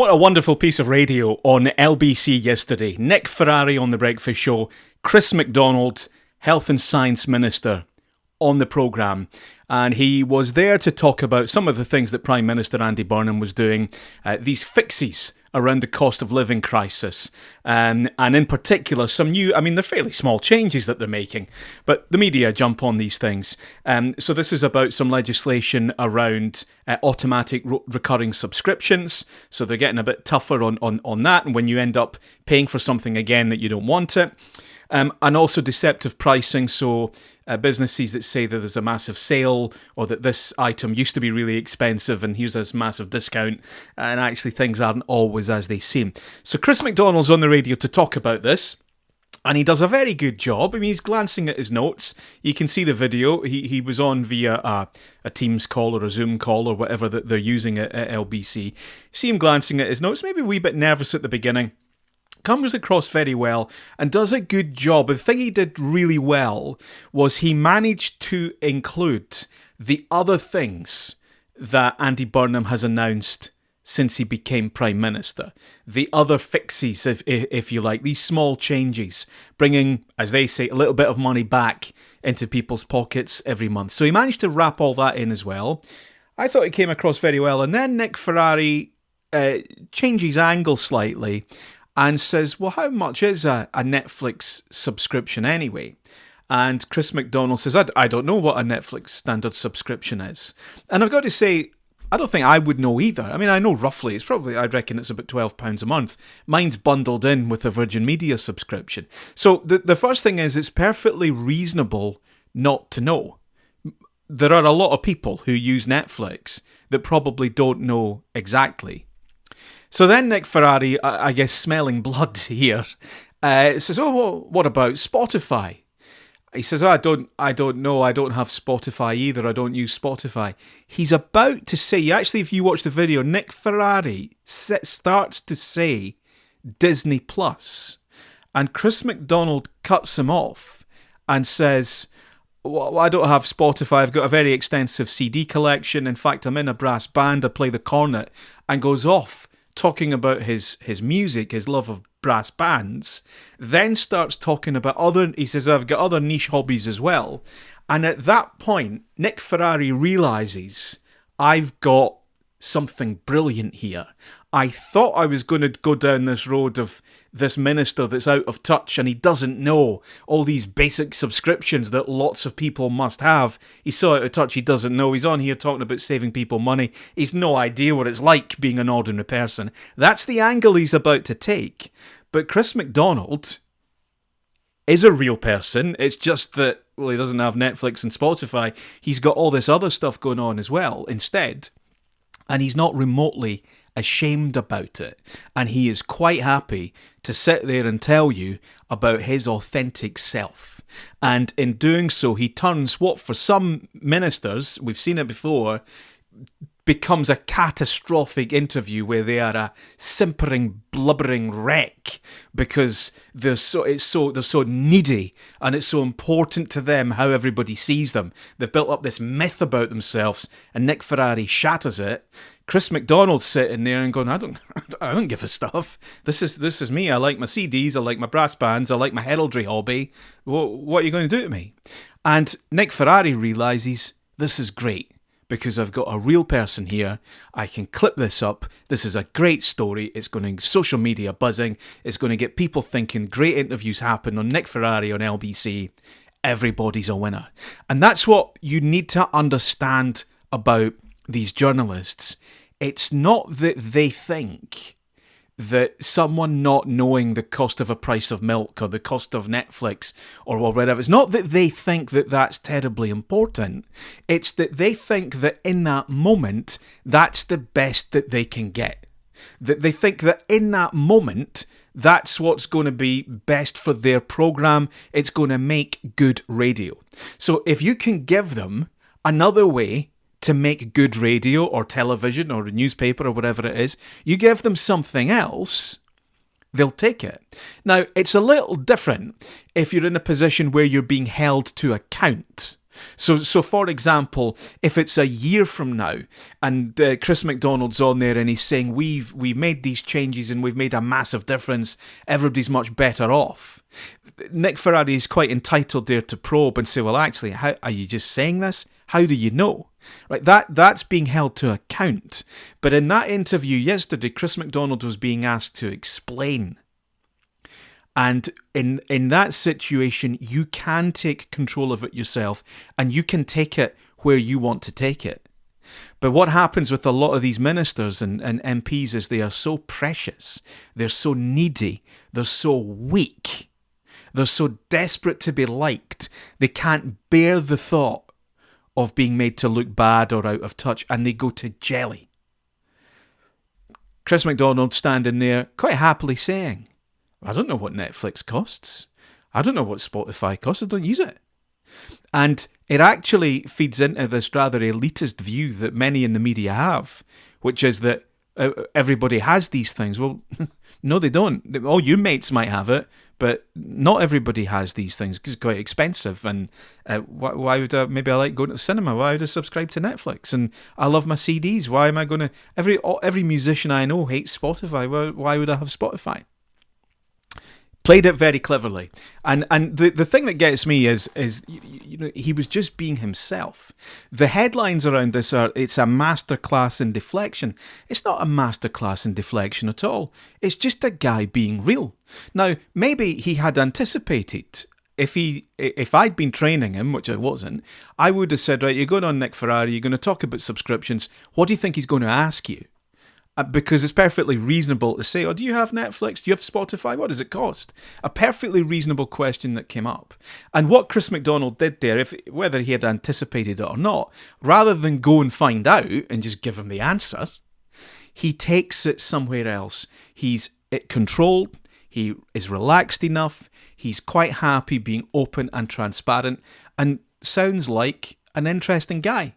What a wonderful piece of radio on LBC yesterday. Nick Ferrari on The Breakfast Show, Chris McDonald, Health and Science Minister, on the programme. And he was there to talk about some of the things that Prime Minister Andy Burnham was doing, these fixes around the cost of living crisis, and in particular some new, they're fairly small changes that they're making, but the media jump on these things. So this is about some legislation around automatic recurring subscriptions, so they're getting a bit tougher on that, and when you end up paying for something again that you don't want it. And also deceptive pricing, so businesses that say that there's a massive sale or that this item used to be really expensive and here's this massive discount, and actually things aren't always as they seem. So Chris McDonald's on the radio to talk about this, and he does a very good job. He's glancing at his notes. You can see the video. He was on via a Teams call or a Zoom call or whatever that they're using at LBC. See him glancing at his notes, maybe a wee bit nervous at the beginning. Comes across very well and does a good job. The thing he did really well was he managed to include the other things that Andy Burnham has announced since he became Prime Minister. The other fixes, if you like, these small changes, bringing, as they say, a little bit of money back into people's pockets every month. So he managed to wrap all that in as well. I thought it came across very well. And then Nick Ferrari changes angle slightly and says, well, how much is a Netflix subscription anyway? And Chris McDonald says, I don't know what a Netflix standard subscription is. And I've got to say, I don't think I would know either. I know roughly, I reckon it's about £12 a month. Mine's bundled in with a Virgin Media subscription. So the first thing is, it's perfectly reasonable not to know. There are a lot of people who use Netflix that probably don't know exactly. So then Nick Ferrari, I guess smelling blood here, says, well, what about Spotify? He says, I don't know, I don't have Spotify either, I don't use Spotify. He's about to say, actually if you watch the video, Nick Ferrari starts to say Disney Plus, and Chris McDonald cuts him off and says, well, I don't have Spotify, I've got a very extensive CD collection, in fact I'm in a brass band, I play the cornet, and goes off talking about his music, his love of brass bands, then starts talking about he says, I've got other niche hobbies as well. And at that point, Nick Ferrari realises, I've got something brilliant here. I thought I was going to go down this road of this minister that's out of touch and he doesn't know all these basic subscriptions that lots of people must have. He's so out of touch he doesn't know. He's on here talking about saving people money. He's no idea what it's like being an ordinary person. That's the angle he's about to take. But Chris McDonald is a real person. It's just that, well, he doesn't have Netflix and Spotify. He's got all this other stuff going on as well instead. And he's not remotely ashamed about it. And he is quite happy to sit there and tell you about his authentic self. And in doing so, he turns what for some ministers, we've seen it before, becomes a catastrophic interview where they are a simpering, blubbering wreck because they're so needy and it's so important to them how everybody sees them. They've built up this myth about themselves, and Nick Ferrari shatters it. Chris McDonald's sitting there and going, I don't give a stuff. This is me. I like my CDs. I like my brass bands. I like my heraldry hobby. What are you going to do to me? And Nick Ferrari realises this is great, because I've got a real person here. I can clip this up. This is a great story. It's going to social media buzzing. It's going to get people thinking. Great interviews happen on Nick Ferrari on LBC. Everybody's a winner. And that's what you need to understand about these journalists. It's not that they think that someone not knowing the cost of a price of milk or the cost of Netflix or whatever, it's not that they think that that's terribly important. It's that they think that in that moment, that's the best that they can get. That they think that in that moment, that's what's going to be best for their programme. It's going to make good radio. So if you can give them another way to make good radio or television or a newspaper or whatever it is, you give them something else, they'll take it. Now, it's a little different if you're in a position where you're being held to account. So for example, if it's a year from now and Chris McDonald's on there and he's saying we've made these changes and we've made a massive difference, everybody's much better off. Nick Ferrari is quite entitled there to probe and say, well, actually, how are you just saying this? How do you know? Right, that's being held to account. But in that interview yesterday, Chris McDonald was being asked to explain. And in that situation, you can take control of it yourself and you can take it where you want to take it. But what happens with a lot of these ministers and MPs is they are so precious, they're so needy, they're so weak, they're so desperate to be liked, they can't bear the thought of being made to look bad or out of touch, and they go to jelly. Chris McDonald standing there quite happily saying, I don't know what Netflix costs. I don't know what Spotify costs. I don't use it. And it actually feeds into this rather elitist view that many in the media have, which is that everybody has these things. Well, no, they don't. All your mates might have it, but not everybody has these things because it's quite expensive. And why would maybe I like going to the cinema? Why would I subscribe to Netflix? And I love my CDs. Why am I going to... Every musician I know hates Spotify. Why would I have Spotify? Played it very cleverly. And the thing that gets me is he was just being himself. The headlines around this are, it's a masterclass in deflection. It's not a masterclass in deflection at all. It's just a guy being real. Now, maybe he had anticipated, if I'd been training him, which I wasn't, I would have said, right, you're going on Nick Ferrari, you're going to talk about subscriptions. What do you think he's going to ask you? Because it's perfectly reasonable to say, oh, do you have Netflix? Do you have Spotify? What does it cost? A perfectly reasonable question that came up. And what Chris McDonald did there, whether he had anticipated it or not, rather than go and find out and just give him the answer, he takes it somewhere else. He's controlled. He is relaxed enough. He's quite happy being open and transparent and sounds like an interesting guy.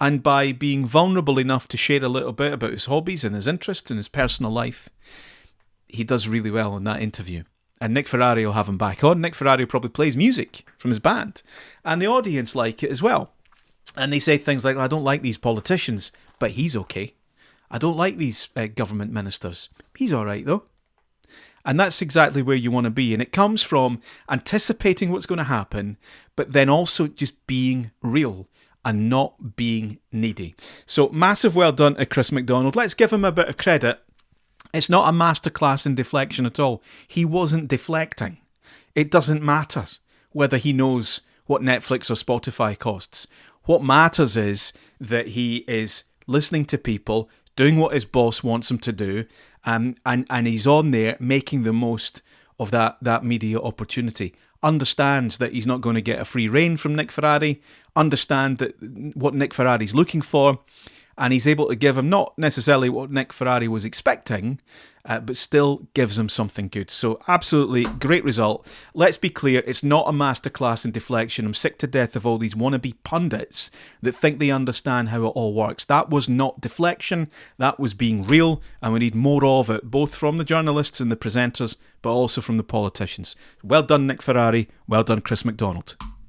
And by being vulnerable enough to share a little bit about his hobbies and his interests and his personal life, he does really well in that interview. And Nick Ferrari will have him back on. Nick Ferrari probably plays music from his band. And the audience like it as well. And they say things like, I don't like these politicians, but he's okay. I don't like these government ministers. He's all right, though. And that's exactly where you want to be. And it comes from anticipating what's going to happen, but then also just being real and not being needy. So massive well done to Chris McDonald. Let's give him a bit of credit. It's not a masterclass in deflection at all. He wasn't deflecting. It doesn't matter whether he knows what Netflix or Spotify costs. What matters is that he is listening to people, doing what his boss wants him to do, and he's on there making the most of that media opportunity. Understands that he's not going to get a free rein from Nick Ferrari, understand that what Nick Ferrari's looking for, and he's able to give him not necessarily what Nick Ferrari was expecting, but still gives him something good. So absolutely great result. Let's be clear, it's not a masterclass in deflection. I'm sick to death of all these wannabe pundits that think they understand how it all works. That was not deflection, that was being real, and we need more of it, both from the journalists and the presenters, but also from the politicians. Well done, Nick Ferrari. Well done, Chris McDonald.